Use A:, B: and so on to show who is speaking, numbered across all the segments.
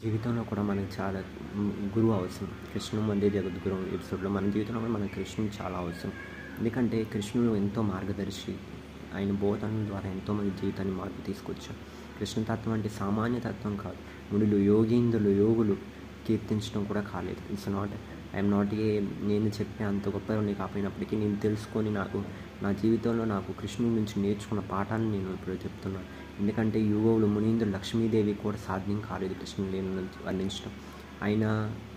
A: జీవితంలో కూడా మనకు చాలా గురువు అవసరం. 'కృష్ణం వందే జగద్గురుం' ఎపిసోడ్‌లో మన జీవితంలో కూడా మనకు కృష్ణుడు చాలా అవసరం. ఎందుకంటే కృష్ణుడు ఎంతో మార్గదర్శి. ఆయన బోధనల ద్వారా ఎంతోమంది జీవితాన్ని మార్పు తీసుకొచ్చారు. కృష్ణ తత్వం అంటే సామాన్య తత్వం కాదు. మునులు, యోగీంద్రులు, యోగులు కీర్తించడం కూడా కాలేదు. ఇట్స్ నాట్ ఐఎమ్ నాట్ నేను చెప్పే అంత గొప్పవాడిని కాకపోయినప్పటికీ నేను తెలుసుకొని నా జీవితంలో నాకు కృష్ణుడి నుంచి నేర్చుకున్న పాఠాన్ని నేను ఇప్పుడు చెప్తున్నాను. ఎందుకంటే యుగవులు, మునీంద్రులు, లక్ష్మీదేవి కూడా సాధ్యం కాలేదు కృష్ణుని వర్ణించడం. ఆయన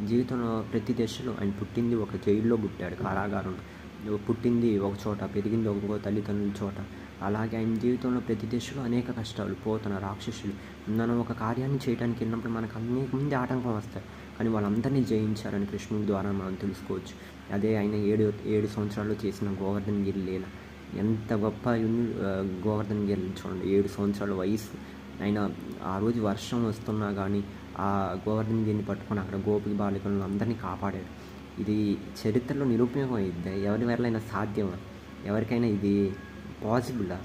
A: జీవితంలో ప్రతి దశలో ఆయన పుట్టింది ఒక జైల్లో పుట్టాడు, కారాగారంలో. పుట్టింది ఒక చోట, పెరిగింది ఒక తల్లిదండ్రుల చోట. అలాగే ఆయన జీవితంలో ప్రతి దశలో అనేక కష్టాలు, పోతన, రాక్షసులు. మనం ఒక కార్యాన్ని చేయడానికి వెళ్ళినప్పుడు మనకు అనేక మంది ఆటంకం వస్తారు, కానీ వాళ్ళందరినీ జయించారని కృష్ణుడి ద్వారా మనం తెలుసుకోవచ్చు. అదే ఆయన ఏడు సంవత్సరాల్లో చేసిన గోవర్ధన గిరి లీల. ఎంత గొప్ప గోవర్ధన గిరి చూడండి, 7 సంవత్సరాల వయసు. ఆయన ఆ రోజు వర్షం వస్తున్నా కానీ ఆ గోవర్ధన గిరిని పట్టుకొని అక్కడ గోపిక బాలికలను అందరినీ కాపాడాడు. ఇది చరిత్రలో నిరూపణం అయింది. ఎవరి వరలైనా సాధ్యమా? ఎవరికైనా ఇది పాసిబులా?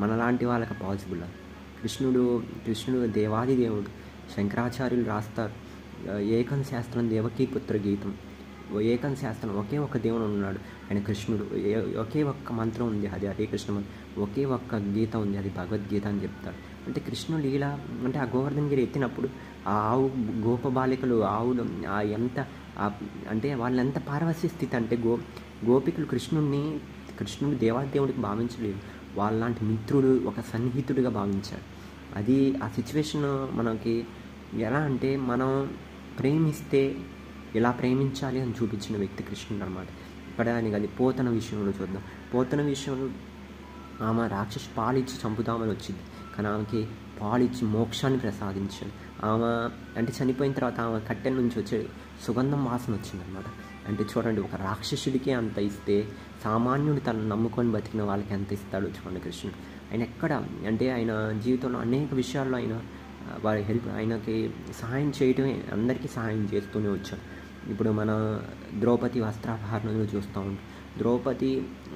A: మనలాంటి వాళ్ళకి పాసిబులా? కృష్ణుడు దేవాది దేవుడు. శంకరాచార్యులు రాస్తారు, ఏకం శాస్త్రం దేవకీ పుత్ర గీతం. ఏకం శాస్త్రం, ఒకే ఒక్క దేవుడు ఉన్నాడు, ఆయన కృష్ణుడు. ఒకే ఒక్క మంత్రం ఉంది, అది హరే కృష్ణ మంత్రం. ఒకే ఒక్క గీత ఉంది, అది భగవద్గీత అని చెప్తాడు. అంటే కృష్ణుడు లీల అంటే ఆ గోవర్ధనగిరి ఎత్తినప్పుడు ఆ ఆవు గోప బాలికలు, ఆవులు అంటే వాళ్ళు ఎంత పారవస్య స్థితి అంటే గోపికలు కృష్ణుడు దేవాదేవుడికి భావించలేదు. వాళ్ళలాంటి మిత్రుడు, ఒక సన్నిహితుడిగా భావించాడు. అది ఆ సిచ్యువేషన్ మనకి ఎలా అంటే మనం ప్రేమిస్తే ఎలా ప్రేమించాలి అని చూపించిన వ్యక్తి కృష్ణుడు అనమాట. ఇక్కడ ఆయనకి అది పోతన విషయంలో చూద్దాం. పోతన విషయంలో ఆమె రాక్షసి పాలిచ్చి చంపుదామని వచ్చింది, కానీ ఆమెకి పాలిచ్చి మోక్షాన్ని ప్రసాదించాడు. ఆమె అంటే చనిపోయిన తర్వాత ఆమె కట్టెల నుంచి వచ్చే సుగంధం వాసన వచ్చిందనమాట. అంటే చూడండి, ఒక రాక్షసుడికే అంత ఇస్తే సామాన్యుడు తను నమ్ముకొని బతికిన వాళ్ళకి ఎంత ఇస్తాడో చూడండి కృష్ణుడు. ఆయన ఎక్కడ అంటే ఆయన జీవితంలో అనేక విషయాల్లో వారి ఆయనకి సహాయం చేయటమే, అందరికీ సహాయం చేస్తూనే వచ్చాడు. ఇప్పుడు మన ద్రౌపది వస్త్రాపహరణలో చూస్తూ ఉంటాం. ద్రౌపది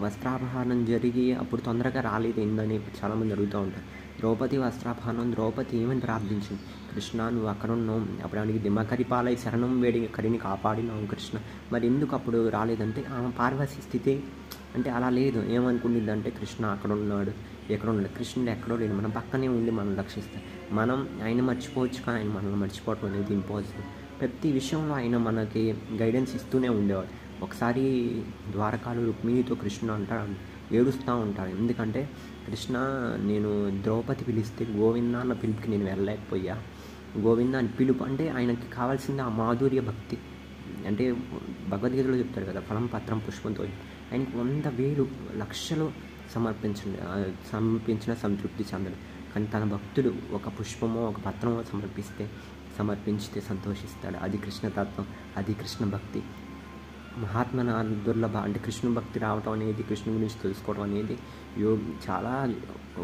A: వస్త్రాపహరణం జరిగి అప్పుడు తొందరగా రాలేదు ఏందని చాలామంది అడుగుతూ ఉంటారు. ద్రౌపది ఏమని ప్రార్థించింది? కృష్ణ, నువ్వు అక్కడ ఉన్నావు, అప్పుడు ఆయనకి దిమ్మకరి పాలై శరణం వేడి కరిని కాపాడినావు కృష్ణ, మరి ఎందుకు అప్పుడు రాలేదంటే ఆమె పార్వశి స్థితి అంటే అలా లేదు. ఏమనుకుంటుందంటే కృష్ణ అక్కడ ఉన్నాడు, ఎక్కడ ఉన్నాడు? కృష్ణుడు ఎక్కడో లేడు, మన పక్కనే ఉండి మనం రక్షిస్తాం. మనం ఆయన మర్చిపోవచ్చు, కానీ ఆయన మనల్ని మర్చిపోవటం అనేది ఇంపాసిబుల్. ప్రతి విషయంలో ఆయన మనకి గైడెన్స్ ఇస్తూనే ఉండేవాడు. ఒకసారి ద్వారకాలో రుక్మిణితో కృష్ణుడు అంటాడు, ఏడుస్తూ ఉంటాడు. ఎందుకంటే కృష్ణ, నేను ద్రౌపది పిలిస్తే గోవింద అన్న పిలుపుకి నేను వెళ్ళలేకపోయా. గోవింద అని పిలుపు అంటే ఆయనకి కావాల్సింది ఆ మాధుర్య భక్తి. అంటే భగవద్గీతలో చెప్తాడు కదా, ఫలం పత్రం పుష్పంతో. ఆయనకి 100,000 లక్షలు సమర్పించిన సంతృప్తి చెందడు, కానీ తన భక్తుడు ఒక పుష్పమో ఒక పత్రమో సమర్పించితే సంతోషిస్తాడు. అది కృష్ణతత్వం, అది కృష్ణ భక్తి. మహాత్మ దుర్లభ. అంటే కృష్ణ భక్తి రావటం అనేది, కృష్ణ గురించి తెలుసుకోవడం అనేది చాలా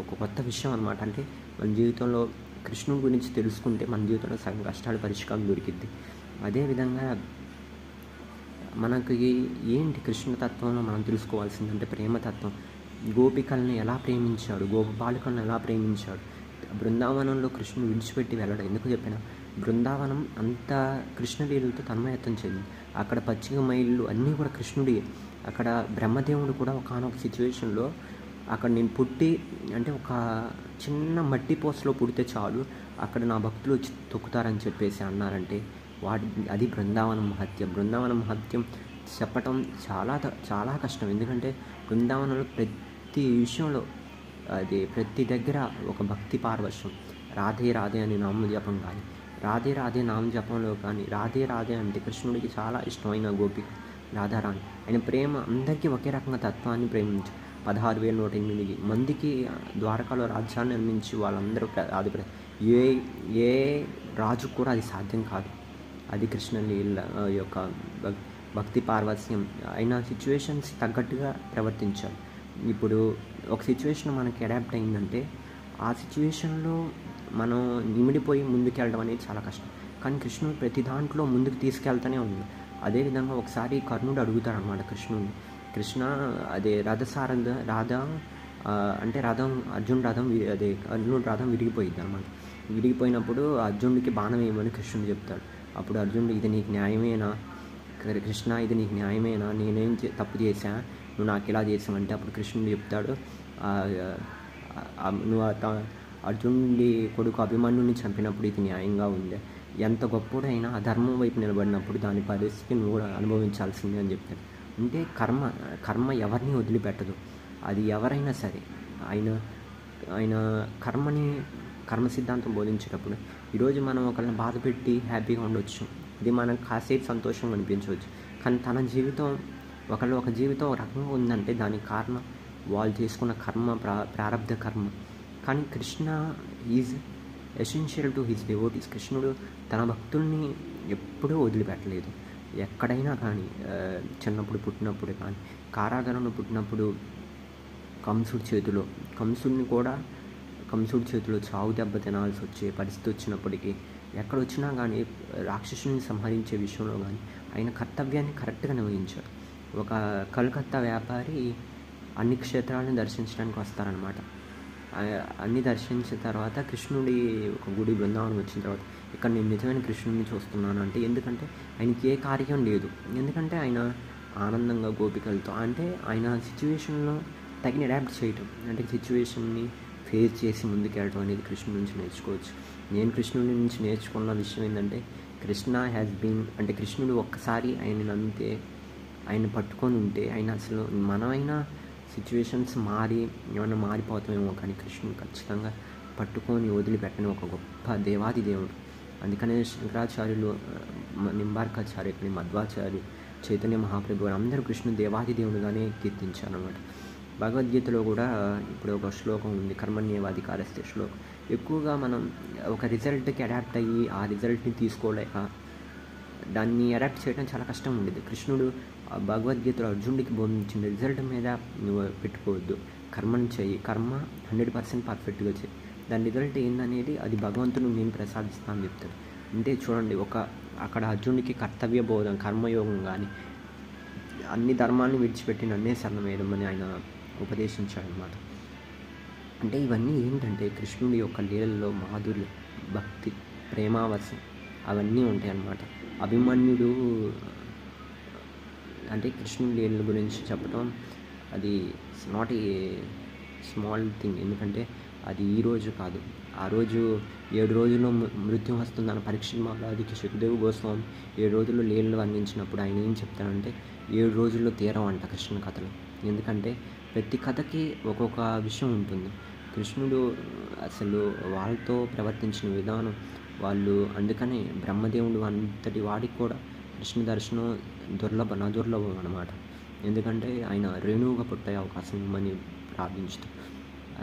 A: ఒక కొత్త విషయం అనమాట. అంటే మన జీవితంలో కృష్ణుడి గురించి తెలుసుకుంటే మన జీవితంలో సగం కష్టాలు పరిష్కారం దొరికిద్ది. అదేవిధంగా మనకి ఏంటి కృష్ణతత్వంలో మనం తెలుసుకోవాల్సిందంటే ప్రేమతత్వం. గోపికల్ని ఎలా ప్రేమించాడు, గోపబాలికలను ఎలా ప్రేమించాడు. బృందావనంలో కృష్ణుడు విడిచిపెట్టి వెళ్ళడం ఎందుకు చెప్పిన? బృందావనం అంతా కృష్ణలీలతో తన్మయత్వం చెంది, అక్కడ పచ్చిక మైళ్ళు అన్నీ కూడా కృష్ణుడి. అక్కడ బ్రహ్మదేవుడు కూడా ఒకానొక సిచ్యువేషన్లో అక్కడ నేను పుట్టి అంటే ఒక చిన్న మట్టి పోసలో పుడితే చాలు, అక్కడ నా భక్తులు వచ్చి తొక్కుతారని చెప్పేసి అన్నారంటే అది బృందావనం మహత్యం. బృందావనం మహత్యం చెప్పటం చాలా కష్టం. ఎందుకంటే బృందావనంలో ప్రతి విషయంలో ప్రతి దగ్గర ఒక భక్తి పారవశ్యం. రాధే రాధే అని నామజపం కానీ, రాధే నామజపంలో కానీ రాధే అంటే కృష్ణుడికి చాలా ఇష్టమైన గోపిక రాధారాణి. ఆయన ప్రేమ అందరికీ ఒకే రకంగా తత్వాన్ని ప్రేమించు. 16,108 మందికి ద్వారకాలో రాజ్యాన్ని నిర్మించి వాళ్ళందరూ ఏ రాజు కూడా అది సాధ్యం కాదు. అది కృష్ణలీల యొక్క భక్తి పార్వస్యం. ఆయన సిచ్యువేషన్స్ తగ్గట్టుగా ప్రవర్తించాడు. ఇప్పుడు ఒక సిచ్యువేషన్ మనకి అడాప్ట్ అయిందంటే ఆ సిచ్యువేషన్లో మనం నిమిడిపోయి ముందుకెళ్ళడం అనేది చాలా కష్టం, కానీ కృష్ణుడు ప్రతి దాంట్లో ముందుకు తీసుకెళ్తూనే ఉంది. అదేవిధంగా ఒకసారి కర్ణుడు అడుగుతాడు అనమాట కృష్ణుడిని, కృష్ణ అదే అంటే రథం అర్జునుడు రథం కర్ణుడు రథం విరిగిపోయింది అనమాట. విరిగిపోయినప్పుడు అర్జునుడికి బాణం వేయమని కృష్ణుడు చెప్తాడు. అప్పుడు అర్జునుడు, ఇది నీకు న్యాయమేనా కృష్ణ, ఇది నీకు న్యాయమేనా, నేనేం తప్పు చేశా, నువ్వు నాకు ఇలా చేసావంటే అప్పుడు కృష్ణుడు చెప్తాడు, నువ్వు అర్జునుడి కొడుకు అభిమన్యుని చంపినప్పుడు ఇది న్యాయంగా ఉంది, ఎంత గొప్పడైనా అధర్మం వైపు నిలబడినప్పుడు దాని పరిస్థితి నువ్వు కూడా అనుభవించాల్సిందే అని చెప్తాడు. అంటే కర్మ ఎవరిని వదిలిపెట్టదు. అది ఎవరైనా సరే ఆయన కర్మ సిద్ధాంతం బోధించేటప్పుడు ఈరోజు మనం ఒకళ్ళని బాధ పెట్టి హ్యాపీగా ఉండొచ్చు, ఇది మనకు కాసేపు సంతోషంగా అనిపించవచ్చు, కానీ తన జీవితం ఒక జీవితం ఒక రకంగా ఉందంటే దానికి కారణం వాళ్ళు చేసుకున్న ప్రారబ్ధ కర్మ. కానీ Krishna is essential to his devotees. కృష్ణుడు తన భక్తుల్ని ఎప్పుడూ వదిలిపెట్టలేదు. ఎక్కడైనా కానీ, చిన్నప్పుడు పుట్టినప్పుడు కానీ, కారాగారంలో పుట్టినప్పుడు కంసుడి చేతిలో చావు దెబ్బ తినాల్సి వచ్చే పరిస్థితి వచ్చినప్పటికీ, ఎక్కడొచ్చినా కానీ రాక్షసుని సంహరించే విషయంలో కానీ ఆయన కర్తవ్యాన్ని కరెక్ట్గా నిర్వహించాడు. ఒక కలకత్తా వ్యాపారి అన్ని క్షేత్రాలను దర్శించడానికి వస్తారనమాట. అన్నీ దర్శించిన తర్వాత కృష్ణుడి ఒక గుడి బృందావనం వచ్చిన తర్వాత, ఇక్కడ నేను నిజమైన కృష్ణుడిని చూస్తున్నాను అంటే, ఎందుకంటే ఆయనకి ఏ కార్యం లేదు, ఎందుకంటే ఆయన ఆనందంగా గోపికలతో, అంటే ఆయన సిచ్యువేషన్లో తగిన అడాప్ట్ చేయటం, అంటే సిచ్యువేషన్ని ఫేస్ చేసి ముందుకెళ్ళటం అనేది కృష్ణుడి నుంచి నేర్చుకోవచ్చు. నేను కృష్ణుడి నుంచి నేర్చుకున్న విషయం ఏంటంటే, కృష్ణ హ్యాస్ బీన్, అంటే కృష్ణుడు ఒక్కసారి ఆయన నమ్మితే, ఆయన పట్టుకొని ఉంటే, ఆయన అసలు మనమైనా సిచ్యువేషన్స్ ఏమైనా మారిపోతామేమో, కానీ కృష్ణుడు ఖచ్చితంగా పట్టుకొని వదిలిపెట్టని ఒక గొప్ప దేవాది దేవుడు. అందుకనే శంకరాచార్యులు, నింబార్కాచార్యులు, మధ్వాచార్యులు, చైతన్య మహాప్రభు అందరూ కృష్ణుడు దేవాది దేవుడుగానే కీర్తించారన్నమాట. భగవద్గీతలో కూడా ఇప్పుడు ఒక శ్లోకం ఉంది, కర్మణ్యేవాధికారస్తే శ్లోకం. ఎక్కువగా మనం ఒక రిజల్ట్కి అడాప్ట్ అయ్యి ఆ రిజల్ట్ని తీసుకోలేక దాన్ని అడాప్ట్ చేయడం చాలా కష్టం ఉండేది. కృష్ణుడు భగవద్గీతలో అర్జునుడికి బోధించిన రిజల్ట్ మీద నువ్వు పెట్టుకోవద్దు, కర్మను చెయ్యి, కర్మ 100% పర్ఫెక్ట్గా చెయ్యి, దాని రిజల్ట్ ఏందనేది అది భగవంతుడు నేను ప్రసాదిస్తాను చెప్తాడు. అంటే చూడండి, అక్కడ అర్జునుడికి కర్తవ్య బోధం, కర్మయోగం కానీ అన్ని ధర్మాన్ని విడిచిపెట్టి నన్నే శరణమేయమని ఆయన ఉపదేశించాడనమాట. అంటే ఇవన్నీ ఏంటంటే కృష్ణుడి యొక్క లీలల్లో మాధుర్యం, భక్తి, ప్రేమావసం అవన్నీ ఉంటాయి అన్నమాట. అభిమన్యుడు అంటే కృష్ణుడి లీలల గురించి చెప్పడం అది నాట్ ఏ స్మాల్ థింగ్, ఎందుకంటే అది ఈరోజు కాదు, ఆ రోజు 7 రోజుల్లో మృత్యు వస్తుందని పరీక్ష మహారాజుకి సుఖదేవ్ గోస్వామి 7 రోజుల్లో లీలలు వర్ణించినప్పుడు ఆయన ఏం చెప్తాడంటే 7 రోజుల్లో తీరవంట కృష్ణ కథలు. ఎందుకంటే ప్రతి కథకి ఒక్కొక్క విషయం ఉంటుంది. కృష్ణుడు అసలు వాళ్ళతో ప్రవర్తించిన విధానం, వాళ్ళు అందుకనే బ్రహ్మదేవుడు అంతటి వాడికి కూడా కృష్ణ దర్శనం దుర్లభం అన్నమాట. ఎందుకంటే ఆయన రేణువుగా పుట్టే అవకాశం ఇవ్వమని ప్రార్థించుతూ.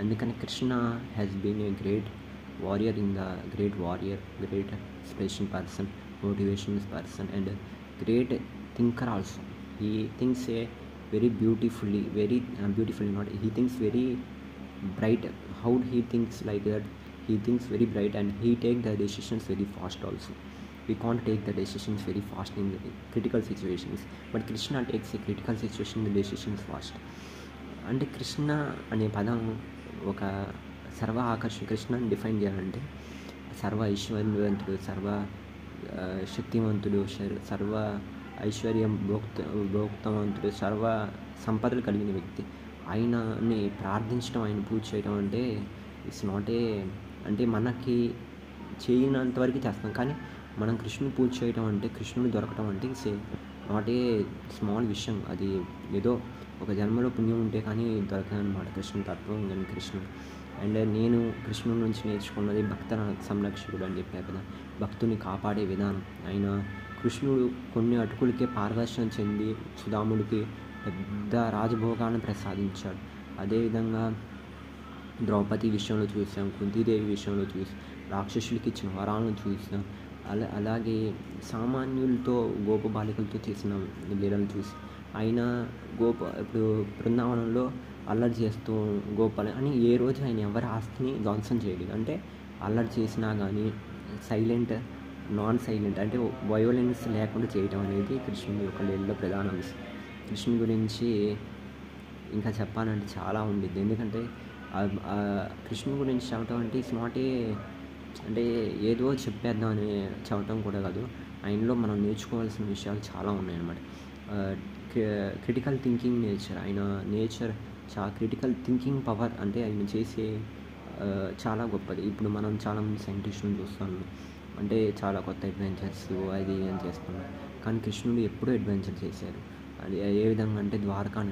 A: అందుకని Krishna has been a great warrior, great inspiration person, motivation person and great thinker also. He thinks very beautifully, not he thinks very bright. How he thinks like that? He thinks very bright and he takes the decisions very fast also. We can't take the decisions very fast in the critical situations, but Krishna takes a critical situation the decisions fast. అంటే కృష్ణ అనే పదం ఒక సర్వ ఆకర్షణ, కృష్ణని define చేయాలంటే సర్వ ఐశ్వర్యవంతుడు, సర్వ శక్తివంతుడు, సర్వ ఐశ్వర్యం భోక్తవంతుడు, సర్వ సంపదలు కలిగిన వ్యక్తి. ఆయనని ప్రార్థించడం, ఆయన పూజ చేయడం అంటే ఇట్స్ నాట్ ఏ, అంటే మనకి చేయనంతవరకు చేస్తాం, కానీ మనం కృష్ణుని పూజ చేయడం అంటే, కృష్ణుడు దొరకడం అంటే ఇట్స్ నాట్ ఏ స్మాల్ విషయం. అది ఏదో ఒక జన్మలో పుణ్యం ఉంటే కానీ దొరకదన్నమాట కృష్ణ తత్వం. కానీ కృష్ణుడు అండ్ నేను కృష్ణుడి నుంచి నేర్చుకున్నది భక్త సంరక్షకుడు అని చెప్పాను కదా, భక్తుని కాపాడే విధానం. ఆయన కృష్ణుడు కొన్ని అటుకులకే పారదర్శనం చెంది సుధాముడికి పెద్ద రాజభోగాన్ని ప్రసాదించాడు. అదేవిధంగా ద్రౌపది విషయంలో చూసాం, కుంతీదేవి విషయంలో చూసాం, రాక్షసులకి ఇచ్చిన వరాలను చూసాం. అలాగే సామాన్యులతో గోప బాలికలతో చేసిన లీలలు చూసి ఆయన ఇప్పుడు బృందావనంలో అల్లరి చేస్తూ గోపాల అని ఏ రోజు ఆయన ఎవరి ఆస్తిని ధ్వంసం చేయలేదు. అంటే అల్లరి చేసినా కానీ నాన్ సైలెంట్ అంటే వయోలెన్స్ లేకుండా చేయటం అనేది కృష్ణుడి యొక్క లీలలో ప్రధాన అంశం. కృష్ణుడి గురించి ఇంకా చెప్పాలంటే చాలా ఉండిద్ది. ఎందుకంటే కృష్ణుడి గురించి చెప్పడం అంటే ఇట్స్ నాట్ ఏ అంటే ఏదో చెప్పేద్దామని చెప్పటం కూడా కాదు. ఆయనలో మనం నేర్చుకోవాల్సిన విషయాలు చాలా ఉన్నాయన్నమాట. Critical thinking nature. ఆయన నేచర్ క్రిటికల్ థింకింగ్ పవర్ అంటే ఆయన చేసే చాలా గొప్పది. ఇప్పుడు మనం చాలామంది సైంటిస్టులను చూస్తాం. అంటే చాలా కొత్త అడ్వెంచర్స్ అది ఇది అని చేస్తున్నాం. కానీ కృష్ణుడు ఎప్పుడూ అడ్వెంచర్ చేశారు. అది ఏ విధంగా అంటే ద్వారకా